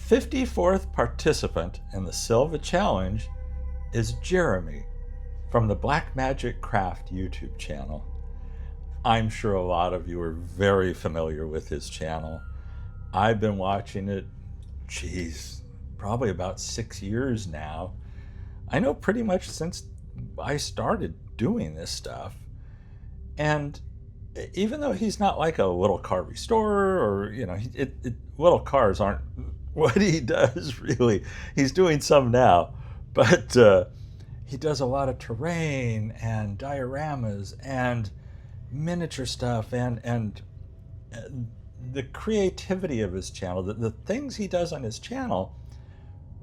54th participant in the Silva Challenge is Jeremy from the Black Magic Craft YouTube channel. I'm sure a lot of you are very familiar with his channel. I've been watching it, probably about 6 years now. I know pretty much since I started doing this stuff. And even though he's not like a little car restorer or, little cars aren't what he does really. He's doing some now, but he does a lot of terrain and dioramas and miniature stuff and the creativity of his channel, the things he does on his channel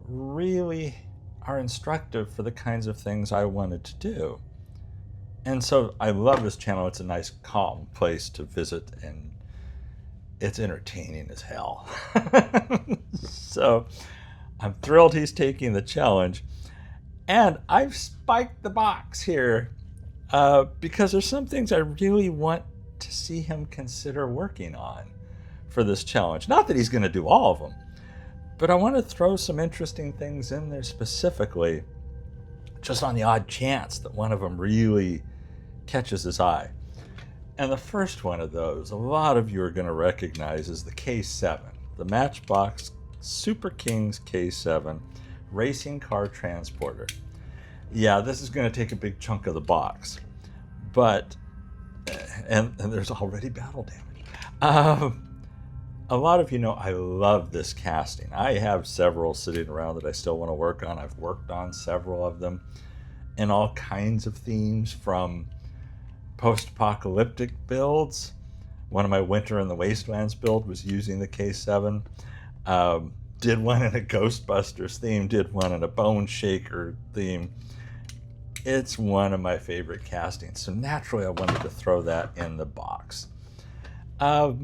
really are instructive for the kinds of things I wanted to do. And so I love his channel. It's a nice, calm place to visit, and it's entertaining as hell. So I'm thrilled he's taking the challenge. And I've spiked the box here because there's some things I really want to see him consider working on for this challenge. Not that he's going to do all of them, but I want to throw some interesting things in there specifically, just on the odd chance that one of them really catches his eye. And the first one of those, a lot of you are going to recognize, is the K7, the Matchbox Super Kings K7 racing car transporter. Yeah, this is going to take a big chunk of the box, but and there's already battle damage. A lot of you know I love this casting. I have several sitting around that I still want to work on. I've worked on several of them in all kinds of themes, from post-apocalyptic builds. One of my Winter in the Wastelands build was using the K7. Did one in a Ghostbusters theme, did one in a Bone Shaker theme. It's one of my favorite castings, so naturally I wanted to throw that in the box. I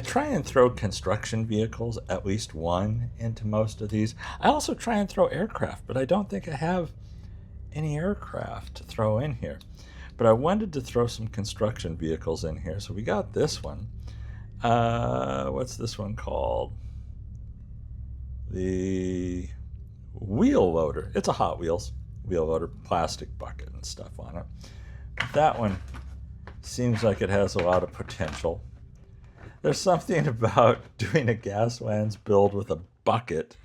try and throw construction vehicles, at least one, into most of these. I also try and throw aircraft, but I don't think I have any aircraft to throw in here. But I wanted to throw some construction vehicles in here, so we got this one. What's this one called? The wheel loader. It's a Hot Wheels wheel loader, plastic bucket and stuff on it. But that one seems like it has a lot of potential. There's something about doing a Gaslands build with a bucket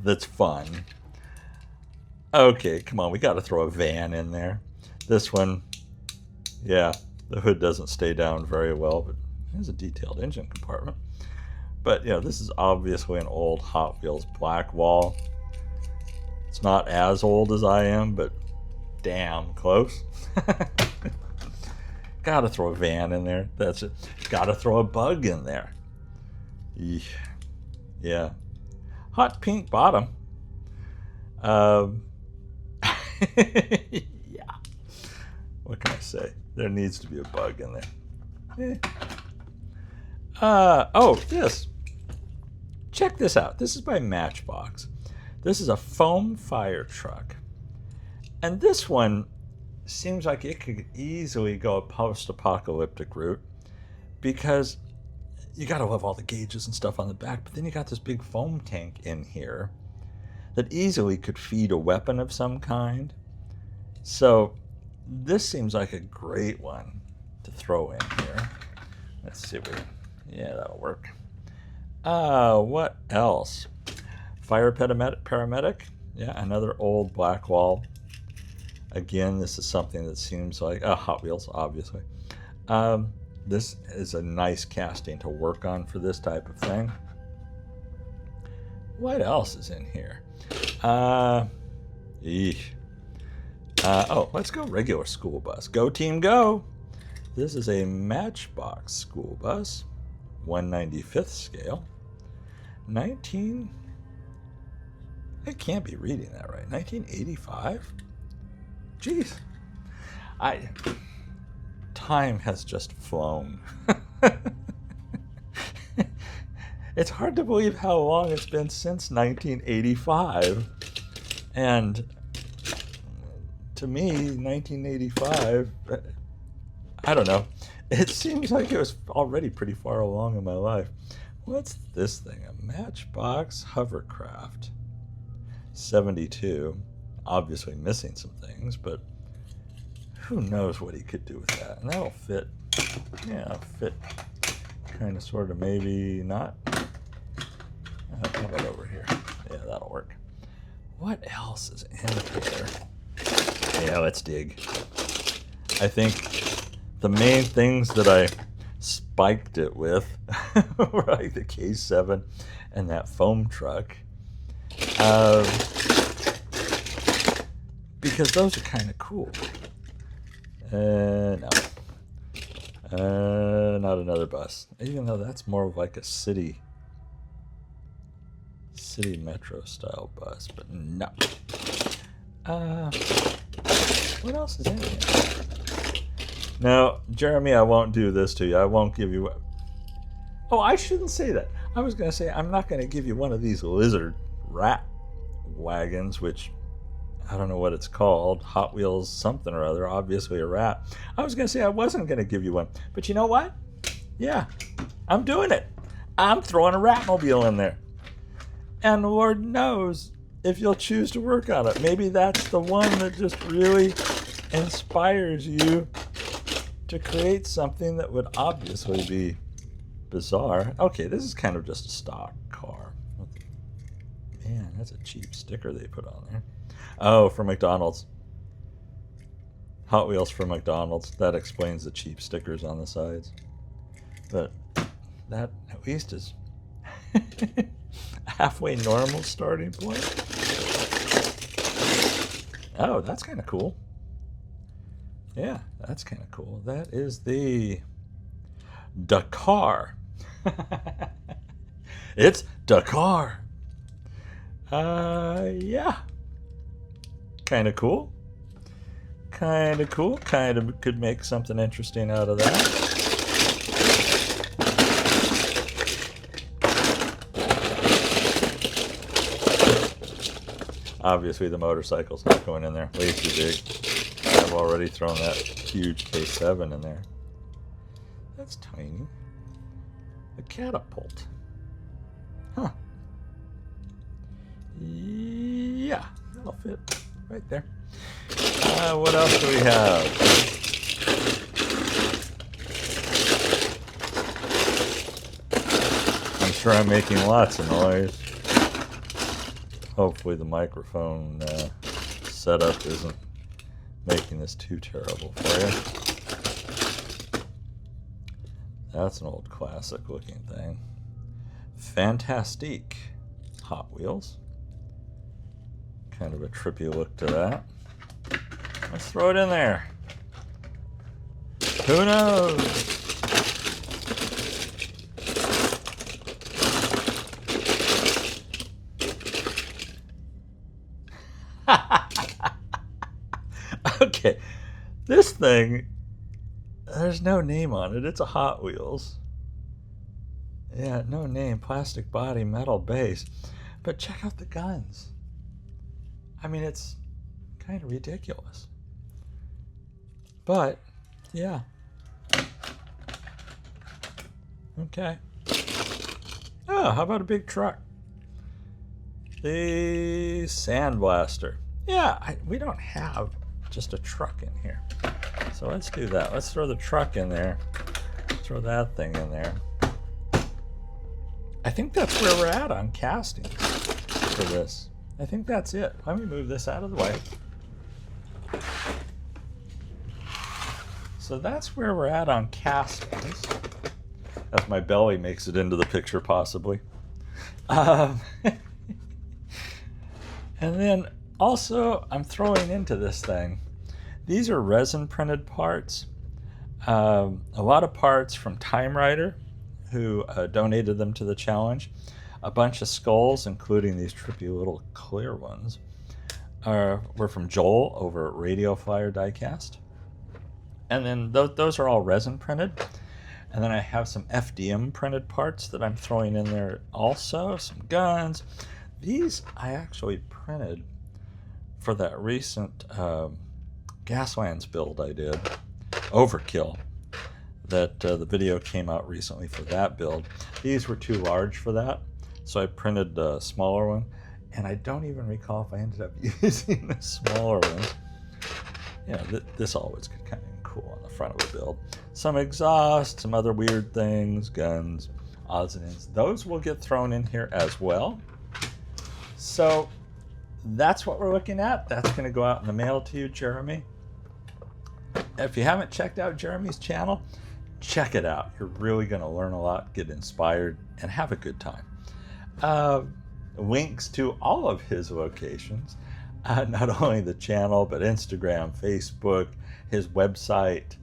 that's fun. Okay, come on, we got to throw a van in there. This one, yeah, the hood doesn't stay down very well, but there's a detailed engine compartment. But, this is obviously an old Hot Wheels black wall. It's not as old as I am, but damn close. Gotta throw a van in there. That's it. Gotta throw a bug in there. Yeah. Hot pink bottom. Yeah. What can I say? There needs to be a bug in there. This. Check this out. This is by Matchbox. This is a foam fire truck. And this one seems like it could easily go a post-apocalyptic route, because you got to love all the gauges and stuff on the back, but then you got this big foam tank in here that easily could feed a weapon of some kind. So this seems like a great one to throw in here. Let's see if yeah, that'll work. What else? Fire paramedic. Yeah, another old black wall. Again, this is something that seems like Hot Wheels, obviously. This is a nice casting to work on for this type of thing. What else is in here? Let's go regular school bus. Go team, go! This is a Matchbox school bus, 1/95th scale. I can't be reading that right. 1985? Jeez. Time has just flown. It's hard to believe how long it's been since 1985. And to me, 1985, I don't know. It seems like it was already pretty far along in my life. What's this thing? A Matchbox hovercraft. 72. Obviously missing some things, but who knows what he could do with that. And that'll fit. Yeah, it'll fit kind of, sort of, maybe not. How about over here? Yeah, that'll work. What else is in here? Yeah, let's dig. I think the main things that I spiked it with were like the K7 and that foam truck. Because those are kind of cool. No. Not another bus. Even though that's more of like a city metro style bus, but no. What else is in here? No, Jeremy, I won't do this to you. I won't give you... Oh, I shouldn't say that. I was going to say I'm not going to give you one of these lizard rat wagons, which I don't know what it's called. Hot Wheels something or other. Obviously a rat. I was going to say I wasn't going to give you one. But you know what? Yeah, I'm doing it. I'm throwing a Ratmobile in there. And Lord knows if you'll choose to work on it. Maybe that's the one that just really inspires you to create something that would obviously be bizarre. Okay, this is kind of just a stock car. Man, that's a cheap sticker they put on there. Oh, for McDonald's. Hot Wheels for McDonald's. That explains the cheap stickers on the sides. But that at least is halfway normal starting point. Oh, that's kind of cool. Yeah, that's kind of cool. That is the Dakar. It's Dakar. Yeah. Kind of cool. Kind of cool. Kind of could make something interesting out of that. Obviously, the motorcycle's not going in there. Way too big. I've already thrown that huge K7 in there. That's tiny. A catapult. Huh. Yeah, that'll fit right there. What else do we have? I'm sure I'm making lots of noise. Hopefully the microphone setup isn't making this too terrible for you. That's an old classic looking thing. Fantastique Hot Wheels. Kind of a trippy look to that. Let's throw it in there. Who knows? Okay, this thing, there's no name on it. It's a Hot Wheels. Yeah, no name. Plastic body, metal base. But check out the guns. I mean, it's kind of ridiculous. But, yeah. Okay. Oh, how about a big truck? The Sandblaster. Yeah, we don't have just a truck in here. So let's do that. Let's throw the truck in there. Throw that thing in there. I think that's where we're at on casting for this. I think that's it. Let me move this out of the way. So that's where we're at on castings. As my belly makes it into the picture, possibly. And then also, I'm throwing into this thing. These are resin printed parts. A lot of parts from Time Rider, who donated them to the challenge. A bunch of skulls, including these trippy little clear ones, were from Joel over at Radio Flyer Diecast. And then those are all resin printed. And then I have some FDM printed parts that I'm throwing in there also. Some guns. These I actually printed for that recent Gaslands build I did. Overkill. that the video came out recently for that build. These were too large for that, so I printed a smaller one, and I don't even recall if I ended up using the smaller one. You know, this always could kind of be cool on the front of a build. Some exhaust, some other weird things, guns, odds and ends. Those will get thrown in here as well. So that's what we're looking at. That's going to go out in the mail to you, Jeremy. If you haven't checked out Jeremy's channel, check it out. You're really going to learn a lot, get inspired, and have a good time. Links to all of his locations, not only the channel, but Instagram, Facebook, his website.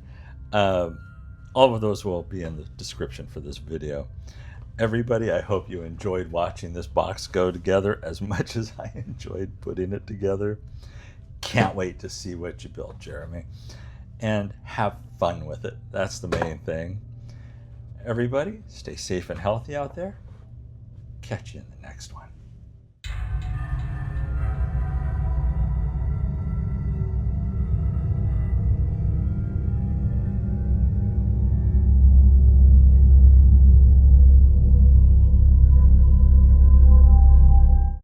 All of those will be in the description for this video. Everybody, I hope you enjoyed watching this box go together as much as I enjoyed putting it together. Can't wait to see what you build, Jeremy. And have fun with it. That's the main thing. Everybody, stay safe and healthy out there. Catch you in the next one.